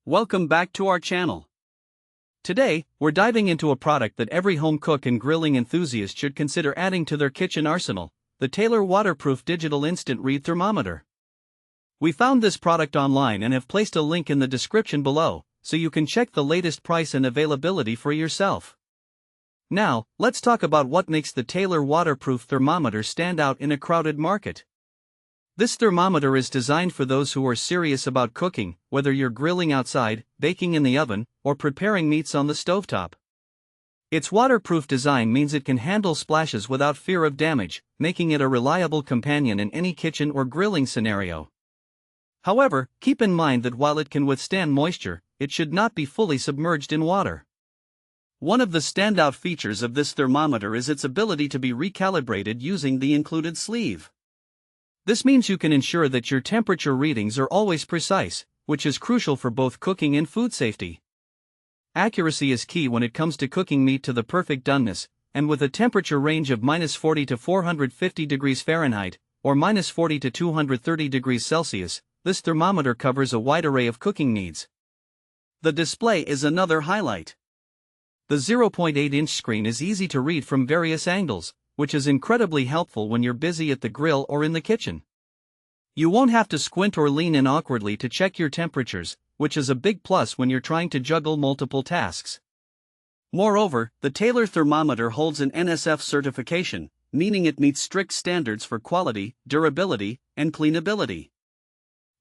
Welcome back to our channel. Today, we're diving into a product that every home cook and grilling enthusiast should consider adding to their kitchen arsenal, the Taylor Waterproof Digital Instant Read Thermometer. We found this product online and have placed a link in the description below, so you can check the latest price and availability for yourself. Now, let's talk about what makes the Taylor Waterproof Thermometer stand out in a crowded market. This thermometer is designed for those who are serious about cooking, whether you're grilling outside, baking in the oven, or preparing meats on the stovetop. Its waterproof design means it can handle splashes without fear of damage, making it a reliable companion in any kitchen or grilling scenario. However, keep in mind that while it can withstand moisture, it should not be fully submerged in water. One of the standout features of this thermometer is its ability to be recalibrated using the included sleeve. This means you can ensure that your temperature readings are always precise, which is crucial for both cooking and food safety. Accuracy is key when it comes to cooking meat to the perfect doneness, and with a temperature range of -40 to 450 degrees Fahrenheit, or -40 to 230 degrees Celsius, this thermometer covers a wide array of cooking needs. The display is another highlight. The 0.8-inch screen is easy to read from various angles, which is incredibly helpful when you're busy at the grill or in the kitchen. You won't have to squint or lean in awkwardly to check your temperatures, which is a big plus when you're trying to juggle multiple tasks. Moreover, the Taylor thermometer holds an NSF certification, meaning it meets strict standards for quality, durability, and cleanability.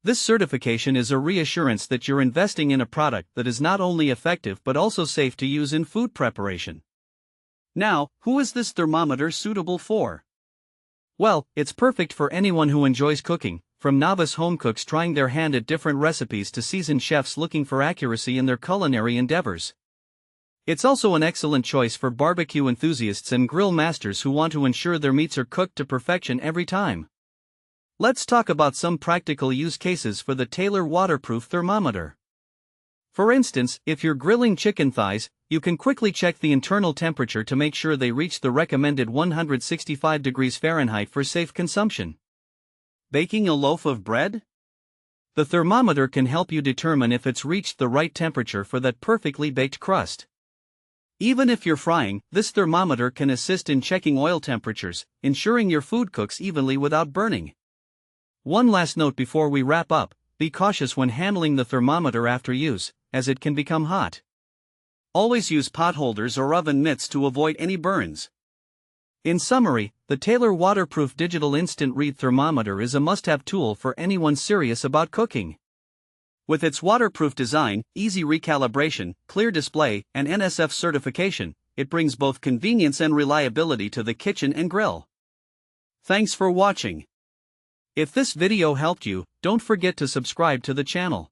This certification is a reassurance that you're investing in a product that is not only effective but also safe to use in food preparation. Now, who is this thermometer suitable for? Well, it's perfect for anyone who enjoys cooking, from novice home cooks trying their hand at different recipes to seasoned chefs looking for accuracy in their culinary endeavors. It's also an excellent choice for barbecue enthusiasts and grill masters who want to ensure their meats are cooked to perfection every time. Let's talk about some practical use cases for the Taylor Waterproof Thermometer. For instance, if you're grilling chicken thighs, you can quickly check the internal temperature to make sure they reach the recommended 165 degrees Fahrenheit for safe consumption. Baking a loaf of bread? The thermometer can help you determine if it's reached the right temperature for that perfectly baked crust. Even if you're frying, this thermometer can assist in checking oil temperatures, ensuring your food cooks evenly without burning. One last note before we wrap up: be cautious when handling the thermometer after use, as it can become hot. Always use pot holders or oven mitts to avoid any burns. In summary, the Taylor Waterproof Digital Instant Read Thermometer is a must-have tool for anyone serious about cooking. With its waterproof design, easy recalibration, clear display, and NSF certification, it brings both convenience and reliability to the kitchen and grill. Thanks for watching. If this video helped you, don't forget to subscribe to the channel.